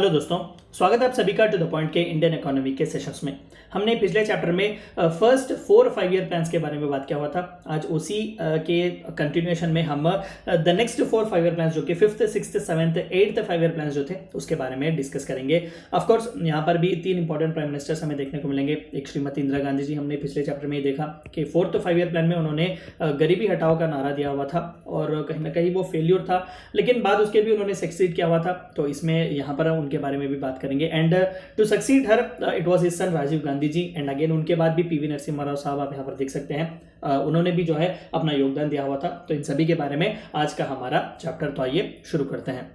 Hello दोस्तों, स्वागत है आप सभी का टू द पॉइंट के इंडियन इकोनॉमी के सेशंस में। हमने पिछले चैप्टर में फर्स्ट 4-5 ईयर प्लान्स के बारे में बात किया हुआ था। आज उसी के कंटिन्यूएशन में हम द नेक्स्ट 4-5 ईयर प्लान्स जो कि 5th, 6th, 7th, 8th 5 year plans जो थे उसके बारे में डिस्कस करेंगे। ऑफ कोर्स यहाँ पर भी 3 इंपॉर्टेंट प्राइम मिनिस्टर्स हमें देखने को मिलेंगे। एक श्रीमती इंदिरा गांधी जी, हमने पिछले चैप्टर में ही देखा कि 4th 5 ईयर प्लान में उन्होंने गरीबी हटाओ का नारा दिया हुआ था और कहीं ना कहीं वो फेल्यूर था, लेकिन बाद उसके भी उन्होंने सक्सीड किया हुआ था। तो इसमें यहाँ पर उनके बारे में भी बात करेंगे। And to succeed her it was his son Rajiv Gandhi ji. And again उनके बाद भी पीवी नरसिम्हा राव साहब आप यहाँ पर देख सकते हैं, उन्होंने भी जो है अपना योगदान दिया हुआ था। तो इन सभी के बारे में आज का हमारा चैप्टर तो आइए शुरू करते हैं।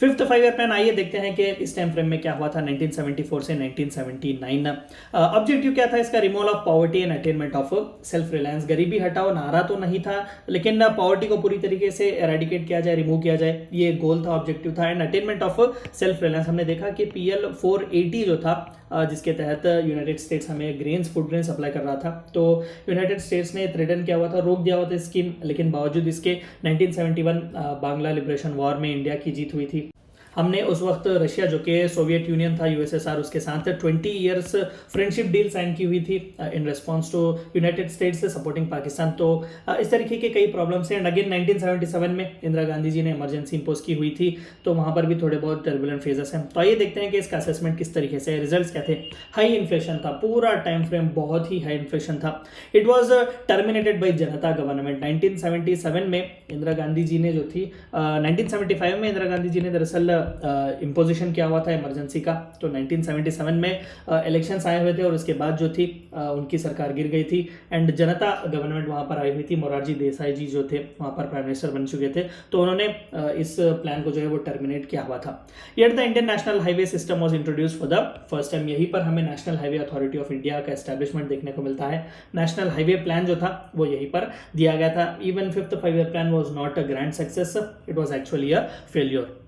5th 5 ईयर प्लान, आइए देखते हैं कि इस टाइम फ्रेम में क्या हुआ था 1974 से 1979। ऑब्जेक्टिव क्या था इसका? Removal of poverty and attainment of self reliance. गरीबी हटाओ नारा तो नहीं था, लेकिन पॉवर्टी को पूरी तरीके से एरेडिकेट किया जाए, रिमूव किया जाए, ये गोल था, ऑब्जेक्टिव था। And attainment of self reliance, हमने देखा कि PL 480 जो था, जिसके तहत यूनाइटेड स्टेट्स हमें ग्रेन्स, फूड ग्रेन सप्लाई कर रहा था। तो यूनाइटेड स्टेट्स ने थ्रेटन किया हुआ था, रोक दिया हुआ था स्कीम, लेकिन बावजूद इसके 1971 बांग्ला लिबरेशन वॉर में इंडिया की जीत हुई थी। हमने उस वक्त रशिया जो कि सोवियत यूनियन था, USSR, उसके साथ 20 ईयर्स फ्रेंडशिप डील साइन की हुई थी in response to United States supporting Pakistan. तो इस तरीके के कई प्रॉब्लम्स हैं। एंड अगेन 1977 में इंदिरा गांधी जी ने इमरजेंसी इंपोज की हुई थी, तो वहाँ पर भी थोड़े बहुत टर्बुलेंट फेजेस हैं। तो आइए देखते हैं कि इसका असेसमेंट किस तरीके से, रिजल्ट्स क्या थे। हाई इन्फ्लेशन था, पूरा टाइम फ्रेम बहुत ही हाई इन्फ्लेशन था। It was terminated by Janata government. 1977 में इंदिरा गांधी जी ने जो थी 1975 में इंदिरा गांधी जी ने दरअसल इम्पोजिशन किया हुआ था इमरजेंसी का। तो 1977 में इलेक्शंस आए हुए थे और उसके बाद जो थी उनकी सरकार गिर गई थी। एंड जनता गवर्नमेंट वहाँ पर आई हुई थी। मोरारजी देसाई जी जो थे वहाँ पर प्राइम मिनिस्टर बन चुके थे, तो उन्होंने इस प्लान को जो है वो टर्मिनेट किया हुआ था। Yet the Indian national highway system was introduce for the first time. यहीं पर हमें national highway authority of India का एस्टेब्लिशमेंट देखने को मिलता है। नेशनल हाईवे प्लान जो था वो यहीं पर दिया गया था। Even 5th 5 year plan was not a grand success, it was actually a failure.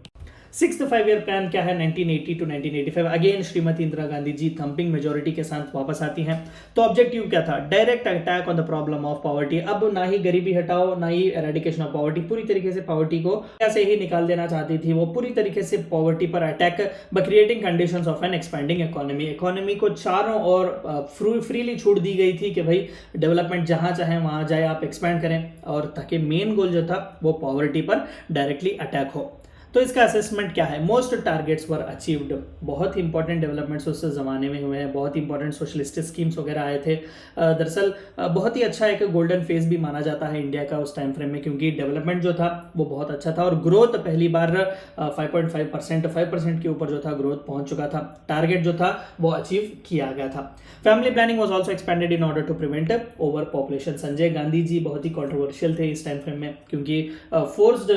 6th 5 year plan क्या है? 1980 to 1985। Again Shrimati Indira Gandhi ji thumping majority के साथ वापस आती हैं। तो ऑब्जेक्टिव क्या था? Direct attack on the problem of poverty. अब ना ही गरीबी हटाओ, ना ही एरेडिकेशन ऑफ पॉवर्टी, पूरी तरीके से पॉवर्टी को ऐसे ही निकाल देना चाहती थी वो, पूरी तरीके से पॉवर्टी पर attack by creating conditions of an expanding economy. Economy को चारों ओर फ्रीली छूट दी गई थी कि भाई डेवलपमेंट जहां चाहे वहां जाए, आप एक्सपैंड करें, और ताकि मेन गोल जो था वो पॉवर्टी पर डायरेक्टली अटैक हो। तो इसका असेसमेंट क्या है? Most targets were achieved. बहुत ही इंपॉर्टेंट डेवलपमेंट्स उस जमाने में हुए हैं, बहुत ही इंपॉर्टेंट सोशलिस्ट स्कीम्स वगैरह आए थे। दरअसल बहुत ही अच्छा एक गोल्डन फेज भी माना जाता है इंडिया का उस टाइम फ्रेम में, क्योंकि डेवलपमेंट जो था वो बहुत अच्छा था और ग्रोथ पहली बार 5.5%, 5% के ऊपर जो था ग्रोथ पहुंच चुका था। टारगेट जो था वो अचीव किया गया था। Family planning was also expanded in order to prevent over population. Sanjay Gandhi ji बहुत ही कॉन्ट्रोवर्शियल थे इस टाइम फ्रेम में, क्योंकि फोर्स्ड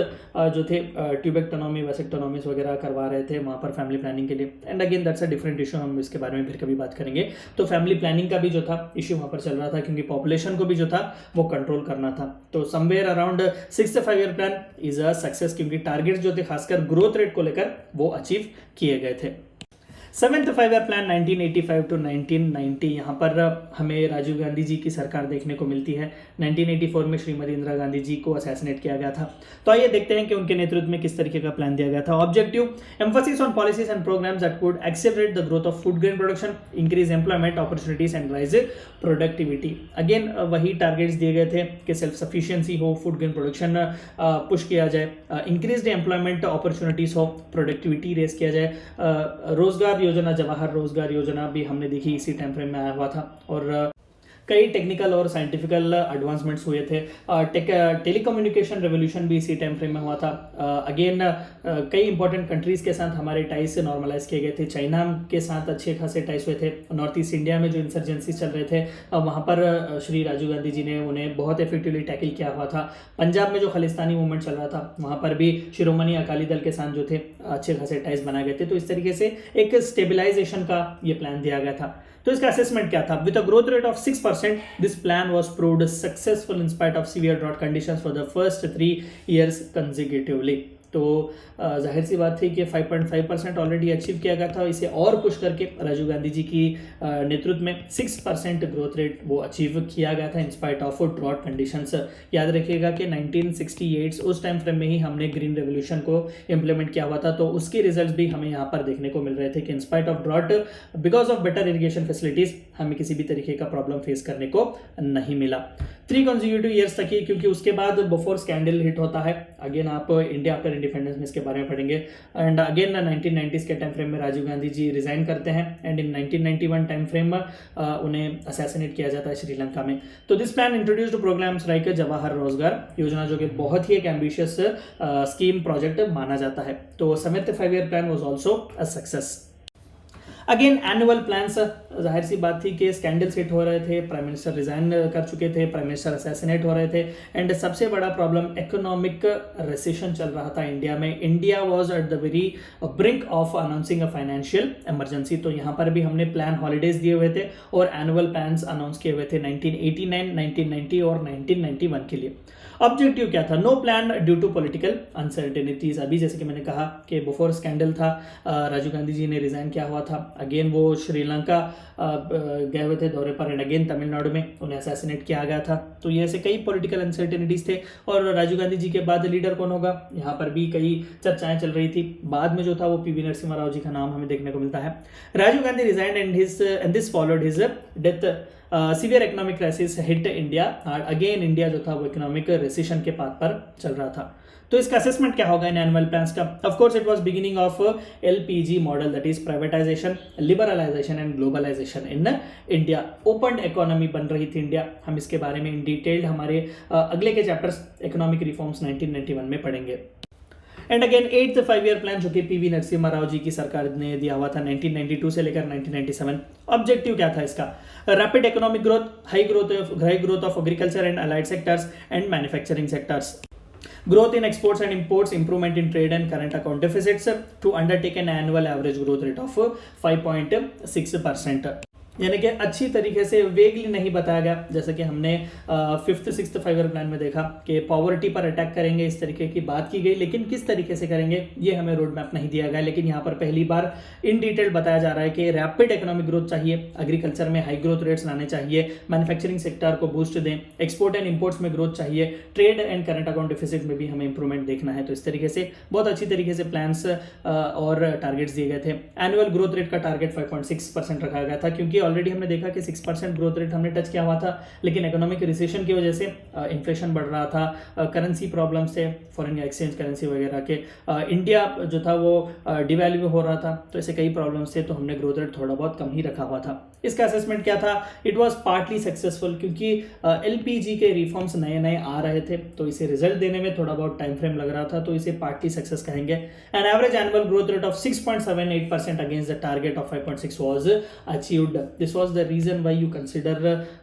जो थे ट्यूबेक्टोनॉमी, वेसेक्टोनॉमीज वगैरह करवा रहे थे वहाँ पर फैमिली प्लानिंग के लिए। And again that's a different issue, हम इसके बारे में फिर कभी बात करेंगे। तो फैमिली प्लानिंग का भी जो था इशू वहाँ पर चल रहा था, क्योंकि पॉपुलेशन को भी जो था वो कंट्रोल करना था। तो somewhere around 6th 5 year plan is a success, क्योंकि टारगेट्स जो थे खासकर ग्रोथ रेट को लेकर वो अचीव किए गए थे। 7th 5 ईयर प्लान 1985 to 1990, यहाँ पर हमें राजीव गांधी जी की सरकार देखने को मिलती है। 1984 में श्रीमती इंदिरा गांधी जी को असैसिनेट किया गया था। तो आइए देखते हैं कि उनके नेतृत्व में किस तरीके का प्लान दिया गया था। Objective: emphasis on policies and programmes that could accelerate the growth of food grain production, increase employment opportunities and rise productivity. Again वही टारगेट्स दिए गए थे कि सेल्फ सफिशिएंसी हो, फूड ग्रेन प्रोडक्शन पुश किया जाए, इंक्रीज एम्प्लॉयमेंट अपॉर्चुनिटीज हो, productivity race किया जाए। रोजगार योजना, जवाहर रोजगार योजना भी हमने देखी इसी टाइम फ्रेम में आया हुआ था। और कई टेक्निकल और साइंटिफिकल एडवांसमेंट्स हुए थे। टेलीकम्युनिकेशन रेवोल्यूशन भी इसी टाइम फ्रेम में हुआ था। अगेन कई इंपॉर्टेंट कंट्रीज के साथ हमारे टाइज से नॉर्मलाइज किए गए थे। चाइना के साथ अच्छे खासे टाइज हुए थे। नॉर्थ ईस्ट इंडिया में जो इंसर्जेंसी चल रहे थे वहाँ पर श्री राजीव गांधी जी ने उन्हें बहुत इफेक्टिवली टैकल किया हुआ था। पंजाब में जो खालिस्तानी मूवमेंट चल रहा था वहाँ पर भी शिरोमणि अकाली दल के साथ जो थे अच्छे खासे टाइज बनाए गए थे। तो इस तरीके से एक स्टेबिलाईजेशन का ये प्लान दिया गया था। तो इसका असेसमेंट क्या था? With a growth rate of 6%, this plan was proved successful in spite of severe drought conditions for the first 3 years consecutively. तो जाहिर सी बात थी कि 5.5% ऑलरेडी अचीव किया गया था, इसे और पुश करके राजीव गांधी जी की नेतृत्व में 6% ग्रोथ रेट वो अचीव किया गया था in spite of drought conditions. याद रखिएगा कि 1968 उस टाइम फ्रेम में ही हमने ग्रीन रेवोल्यूशन को इम्प्लीमेंट किया हुआ था, तो उसके रिजल्ट्स भी हमें यहाँ पर देखने को मिल रहे थे कि in spite of drought, because of better irrigation facilities, हमें किसी भी तरीके का प्रॉब्लम फेस करने को नहीं मिला 3 consecutive ईयर्स तक ही, क्योंकि उसके बाद बोफोर स्कैंडल हिट होता है। अगेन आप इंडिया आफ्टर इंडिपेंडेंस में इसके बारे में पढ़ेंगे। एंड अगेन 1990s के टाइम फ्रेम में राजीव गांधी जी रिजाइन करते हैं एंड इन 1991 टाइम फ्रेम में उन्हें असैसिनेट किया जाता है श्रीलंका में। तो this plan introduced programs like Jawahar Rozgar Yojana, जो कि बहुत ही एक एम्बिशियस स्कीम प्रोजेक्ट माना जाता है। तो समित 5 year plan was also a success. Again annual plans, जाहिर सी बात थी कि स्कैंडल्स हिट हो रहे थे, प्राइम मिनिस्टर रिजाइन कर चुके थे, प्राइम मिनिस्टर असैसिनेट हो रहे थे एंड सबसे बड़ा प्रॉब्लम इकोनॉमिक रिसेशन चल रहा था इंडिया में। India was at the very brink of announcing a financial emergency. तो यहाँ पर भी हमने प्लान हॉलीडेज दिए हुए थे और एनुअल प्लान्स अनाउंस किए हुए थे 1989, 1990 और 1991 के लिए। ऑब्जेक्टिव क्या था? No plan due to political uncertainties. अभी जैसे कि मैंने कहा कि बिफोर स्कैंडल था, राजीव गांधी जी ने रिजाइन किया हुआ था, अगेन वो श्रीलंका गए हुए थे दौरे पर एंड अगेन तमिलनाडु में उन्हें असैसिनेट किया गया था। तो ये ऐसे कई पॉलिटिकल अनसर्टेनिटीज थे। और राजीव गांधी जी के बाद लीडर कौन होगा, यहाँ पर भी कई चर्चाएं चल रही थी। बाद में जो था वो पीवी नरसिम्हा राव जी का नाम हमें देखने को मिलता है। Rajiv Gandhi resigned and this followed his death. Severe economic crisis hit India. Again India जो था वो इकोनॉमिक रिसेशन के पाथ पर चल रहा था। तो इसका असेसमेंट क्या होगा इन एनुअल प्लान्स का? Of course it was beginning of LPG model, that is privatisation, liberalisation and globalisation in India. Open economy बन रही थी इंडिया। हम इसके बारे में इन डिटेल्ड हमारे अगले के चैप्टर्स इकोनॉमिक रिफॉर्म्स 1991 में पढ़ेंगे। And again 8th 5 year plan, जो कि पीवी नरसिम्हा राव जी की सरकार ने दिया हुआ था 1992 से लेकर 1997। ऑब्जेक्टिव क्या था इसका? Rapid economic growth, high growth of agriculture and allied sectors and manufacturing sectors, growth in exports and imports, improvement in trade and current account deficits, to undertake an annual average growth rate of 5.6%। यानी कि अच्छी तरीके से vaguely नहीं बताया गया, जैसे कि हमने 5th 6th 5 year प्लान में देखा कि पॉवर्टी पर अटैक करेंगे, इस तरीके की बात की गई, लेकिन किस तरीके से करेंगे ये हमें रोड मैप नहीं दिया गया। लेकिन यहाँ पर पहली बार इन डिटेल बताया जा रहा है कि रैपिड इकोनॉमिक ग्रोथ चाहिए, एग्रीकल्चर में हाई ग्रोथ रेट्स लाने चाहिए, मैन्युफैक्चरिंग सेक्टर को बूस्ट दें, एक्सपोर्ट एंड इंपोर्ट्स में ग्रोथ चाहिए, trade and current account deficit में भी हमें इंप्रूवमेंट देखना है। तो इस तरीके से बहुत अच्छी तरीके से प्लान्स और टारगेट्स दिए गए थे। एनुअल ग्रोथ रेट का टारगेट 5.6% रखा गया था, क्योंकि ऑलरेडी हमने देखा कि 6% ग्रोथ रेट हमने टच किया हुआ था, लेकिन इकोनॉमिक रिसेशन की वजह से इन्फ्लेशन बढ़ रहा था, करेंसी प्रॉब्लम्स थे, फॉरेन एक्सचेंज करेंसी वगैरह के, इंडिया जो था वो डिवैल्यू हो रहा था, तो ऐसे कई प्रॉब्लम्स थे, तो हमने ग्रोथ रेट थोड़ा बहुत कम ही रखा हुआ था। इसका असेसमेंट क्या था? इट वाज पार्टली सक्सेसफुल, क्योंकि एलपीजी के रिफॉर्म्स नए नए आ रहे थे, तो इसे रिजल्ट देने में थोड़ा बहुत टाइम फ्रेम लग रहा था, तो इसे पार्टली सक्सेस कहेंगे। An average annual growth rate of 6.78% against the target of 5.6 was achieved. This was the reason why you consider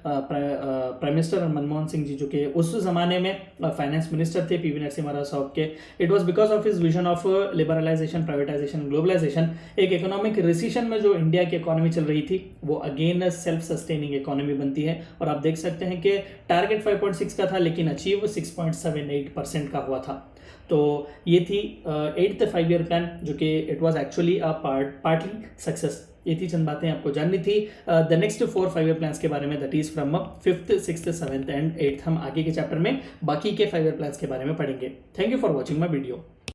prime minister Manmohan Singh ji, जो कि उस जमाने में फाइनेंस मिनिस्टर थे पीवी नरसिम्हा राव साहब के। It was because of his vision of liberalisation, privatisation, globalisation. एक economic recession में जो इंडिया की इकोनॉमी चल रही थी वो अगेन सेल्फ सस्टेनिंग इकोनॉमी बनती है, और आप देख सकते हैं कि टारगेट 5.6 का था, लेकिन अचीव 6.78% का हुआ था। तो ये थी 8th 5 year प्लान, जो कि it was actually a partly success. ये थी चंद बातें आपको जाननी थी द नेक्स्ट 4 5 year प्लान्स के बारे में, that is from 5th 6th 7th and 8th। हम आगे के चैप्टर में बाकी के 5 year प्लान्स के बारे में पढ़ेंगे। Thank you for watching my video.